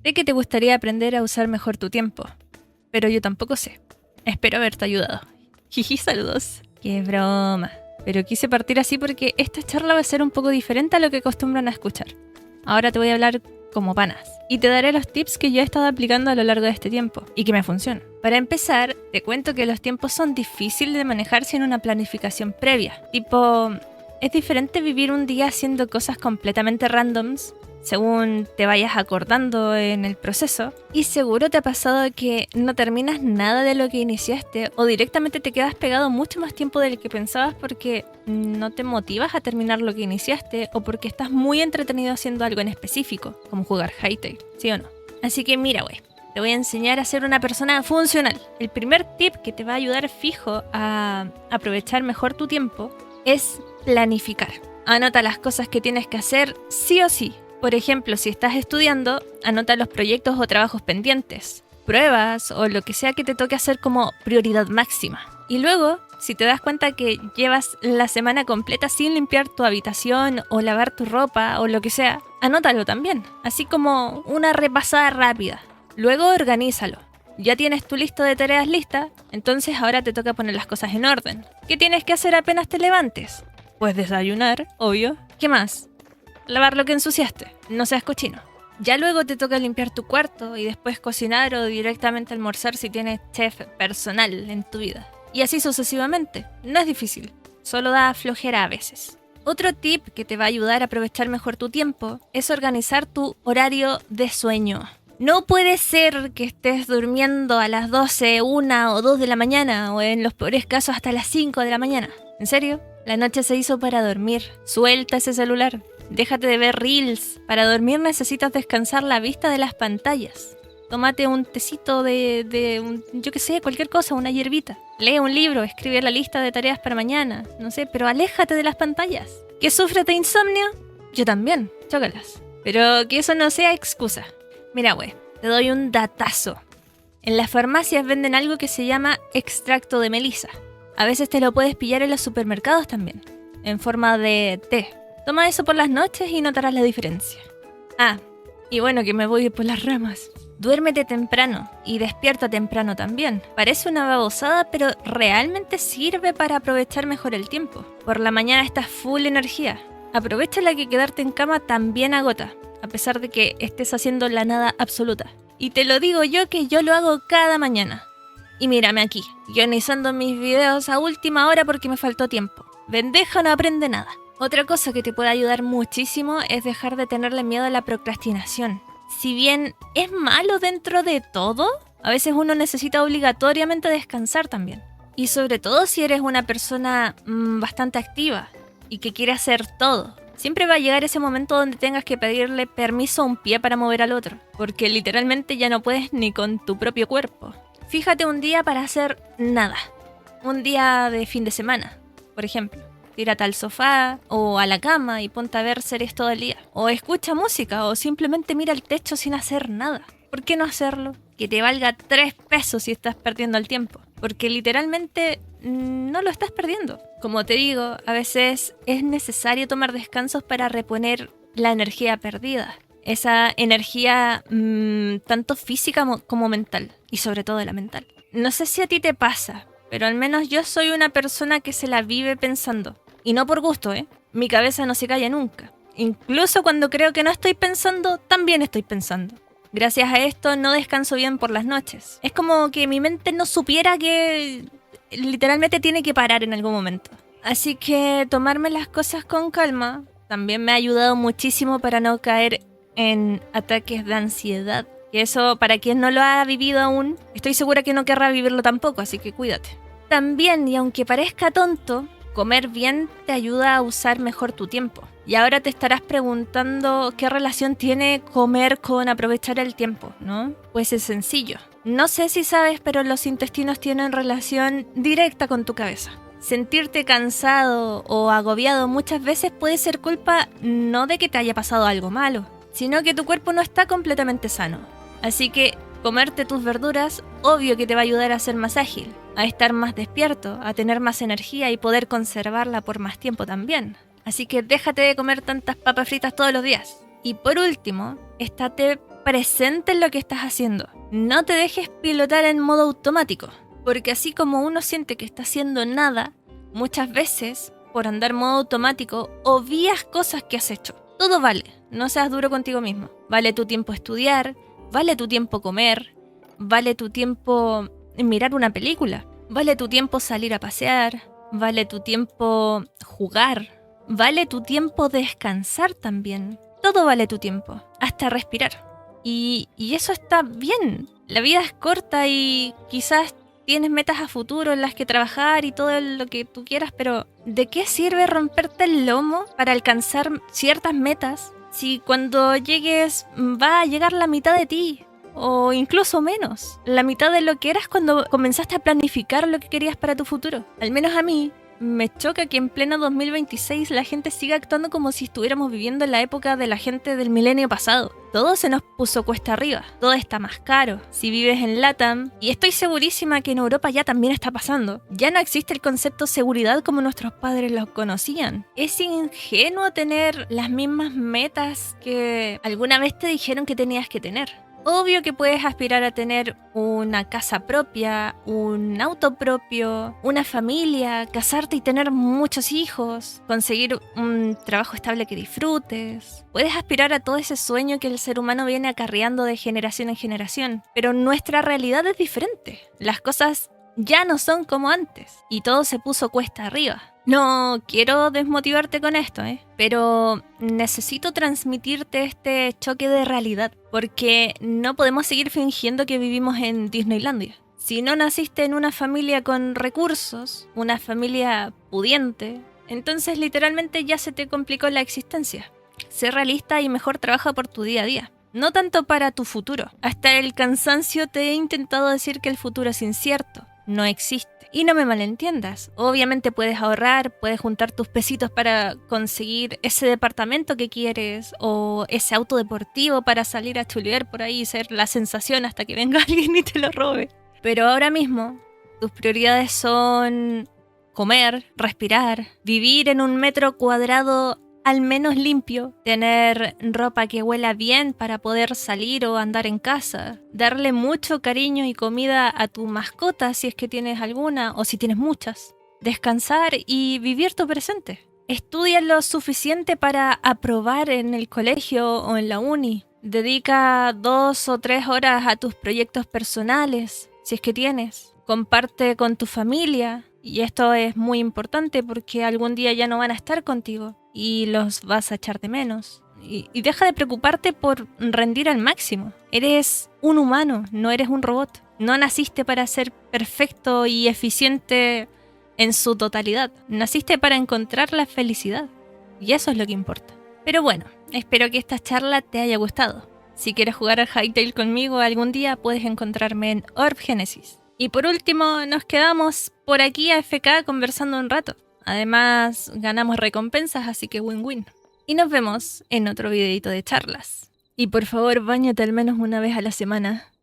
Sé que te gustaría aprender a usar mejor tu tiempo, pero yo tampoco sé. Espero haberte ayudado. Jiji, saludos. Qué broma. Pero quise partir así porque esta charla va a ser un poco diferente a lo que acostumbran a escuchar. Ahora te voy a hablar como panas y te daré los tips que yo he estado aplicando a lo largo de este tiempo y que me funcionan. Para empezar, te cuento que los tiempos son difíciles de manejar sin una planificación previa. Tipo, es diferente vivir un día haciendo cosas completamente randoms según te vayas acordando en el proceso. Y seguro te ha pasado que no terminas nada de lo que iniciaste o directamente te quedas pegado mucho más tiempo del que pensabas porque no te motivas a terminar lo que iniciaste o porque estás muy entretenido haciendo algo en específico, como jugar Hytale, ¿sí o no? Así que mira, güey, te voy a enseñar a ser una persona funcional. El primer tip que te va a ayudar fijo a aprovechar mejor tu tiempo es planificar. Anota las cosas que tienes que hacer sí o sí. Por ejemplo, si estás estudiando, anota los proyectos o trabajos pendientes, pruebas o lo que sea que te toque hacer como prioridad máxima. Y luego, si te das cuenta que llevas la semana completa sin limpiar tu habitación o lavar tu ropa o lo que sea, anótalo también, así como una repasada rápida. Luego organízalo. Ya tienes tu lista de tareas lista, entonces ahora te toca poner las cosas en orden. ¿Qué tienes que hacer apenas te levantes? Pues desayunar, obvio. ¿Qué más? Lavar lo que ensuciaste, no seas cochino. Ya luego te toca limpiar tu cuarto y después cocinar o directamente almorzar si tienes chef personal en tu vida. Y así sucesivamente. No es difícil, solo da flojera a veces. Otro tip que te va a ayudar a aprovechar mejor tu tiempo es organizar tu horario de sueño. No puede ser que estés durmiendo a las 12, 1 o 2 de la mañana o en los peores casos hasta las 5 de la mañana. ¿En serio? La noche se hizo para dormir. Suelta ese celular. Déjate de ver reels. Para dormir necesitas descansar la vista de las pantallas. Tómate un tecito yo qué sé, cualquier cosa, una hierbita. Lee un libro, escribe la lista de tareas para mañana. No sé, pero aléjate de las pantallas. ¿Que sufres de insomnio? Yo también, chócalas. Pero que eso no sea excusa. Mira, güey, te doy un datazo. En las farmacias venden algo que se llama extracto de melisa. A veces te lo puedes pillar en los supermercados también, en forma de té. Toma eso por las noches y notarás la diferencia. Ah, y bueno, que me voy por las ramas. Duérmete temprano y despierta temprano también. Parece una babosada, pero realmente sirve para aprovechar mejor el tiempo. Por la mañana estás full energía. Aprovéchala que quedarte en cama también agota, a pesar de que estés haciendo la nada absoluta. Y te lo digo yo que yo lo hago cada mañana. Y mírame aquí, guionizando mis videos a última hora porque me faltó tiempo. Bendeja no aprende nada. Otra cosa que te puede ayudar muchísimo es dejar de tenerle miedo a la procrastinación. Si bien es malo dentro de todo, a veces uno necesita obligatoriamente descansar también. Y sobre todo si eres una persona bastante activa y que quiere hacer todo. Siempre va a llegar ese momento donde tengas que pedirle permiso a un pie para mover al otro, porque literalmente ya no puedes ni con tu propio cuerpo. Fíjate un día para hacer nada. Un día de fin de semana, por ejemplo. Tírate al sofá o a la cama y ponte a ver series todo el día. O escucha música o simplemente mira el techo sin hacer nada. ¿Por qué no hacerlo? Que te valga 3 pesos si estás perdiendo el tiempo. Porque literalmente no lo estás perdiendo. Como te digo, a veces es necesario tomar descansos para reponer la energía perdida. Esa energía tanto física como mental. Y sobre todo la mental. No sé si a ti te pasa, pero al menos yo soy una persona que se la vive pensando. Y no por gusto, ¿eh? Mi cabeza no se calla nunca. Incluso cuando creo que no estoy pensando, también estoy pensando. Gracias a esto no descanso bien por las noches. Es como que mi mente no supiera que literalmente tiene que parar en algún momento. Así que tomarme las cosas con calma también me ha ayudado muchísimo para no caer en ataques de ansiedad. Y eso, para quien no lo ha vivido aún, estoy segura que no querrá vivirlo tampoco, así que cuídate. También, y aunque parezca tonto, comer bien te ayuda a usar mejor tu tiempo. Y ahora te estarás preguntando qué relación tiene comer con aprovechar el tiempo, ¿no? Pues es sencillo. No sé si sabes, pero los intestinos tienen relación directa con tu cabeza. Sentirte cansado o agobiado muchas veces puede ser culpa no de que te haya pasado algo malo, sino que tu cuerpo no está completamente sano. Así que comerte tus verduras, obvio que te va a ayudar a ser más ágil, a estar más despierto, a tener más energía y poder conservarla por más tiempo también. Así que déjate de comer tantas papas fritas todos los días. Y por último, estate presente en lo que estás haciendo. No te dejes pilotar en modo automático, porque así como uno siente que está haciendo nada, muchas veces, por andar en modo automático, obvias cosas que has hecho. Todo vale, no seas duro contigo mismo. Vale tu tiempo estudiar, vale tu tiempo comer, vale tu tiempo mirar una película, vale tu tiempo salir a pasear, vale tu tiempo jugar, vale tu tiempo descansar también. Todo vale tu tiempo, hasta respirar. Y eso está bien. La vida es corta y quizás tienes metas a futuro en las que trabajar y todo lo que tú quieras, pero ¿de qué sirve romperte el lomo para alcanzar ciertas metas si cuando llegues va a llegar la mitad de ti? O incluso menos, la mitad de lo que eras cuando comenzaste a planificar lo que querías para tu futuro. Al menos a mí me choca que en pleno 2026 la gente siga actuando como si estuviéramos viviendo en la época de la gente del milenio pasado. Todo se nos puso cuesta arriba, todo está más caro. Si vives en LATAM, y estoy segurísima que en Europa ya también está pasando, ya no existe el concepto seguridad como nuestros padres lo conocían. Es ingenuo tener las mismas metas que alguna vez te dijeron que tenías que tener. Obvio que puedes aspirar a tener una casa propia, un auto propio, una familia, casarte y tener muchos hijos, conseguir un trabajo estable que disfrutes. Puedes aspirar a todo ese sueño que el ser humano viene acarreando de generación en generación, pero nuestra realidad es diferente. Las cosas ya no son como antes y todo se puso cuesta arriba. No quiero desmotivarte con esto, pero necesito transmitirte este choque de realidad, porque no podemos seguir fingiendo que vivimos en Disneylandia. Si no naciste en una familia con recursos, una familia pudiente, entonces literalmente ya se te complicó la existencia. Sé realista y mejor trabaja por tu día a día. No tanto para tu futuro. Hasta el cansancio te he intentado decir que el futuro es incierto, no existe. Y no me malentiendas, obviamente puedes ahorrar, puedes juntar tus pesitos para conseguir ese departamento que quieres o ese auto deportivo para salir a chulear por ahí y ser la sensación hasta que venga alguien y te lo robe. Pero ahora mismo tus prioridades son comer, respirar, vivir en un metro cuadrado al menos limpio, tener ropa que huela bien para poder salir o andar en casa, darle mucho cariño y comida a tu mascota si es que tienes alguna o si tienes muchas, descansar y vivir tu presente. Estudia lo suficiente para aprobar en el colegio o en la uni. Dedica 2 o 3 horas a tus proyectos personales, si es que tienes. Comparte con tu familia. Y esto es muy importante porque algún día ya no van a estar contigo y los vas a echar de menos. Y deja de preocuparte por rendir al máximo. Eres un humano, no eres un robot. No naciste para ser perfecto y eficiente en su totalidad. Naciste para encontrar la felicidad. Y eso es lo que importa. Pero bueno, espero que esta charla te haya gustado. Si quieres jugar al Hytale conmigo algún día, puedes encontrarme en Orb Genesis. Y por último, nos quedamos por aquí a FK conversando un rato. Además, ganamos recompensas, así que win-win. Y nos vemos en otro videito de charlas. Y por favor, báñate al menos una vez a la semana.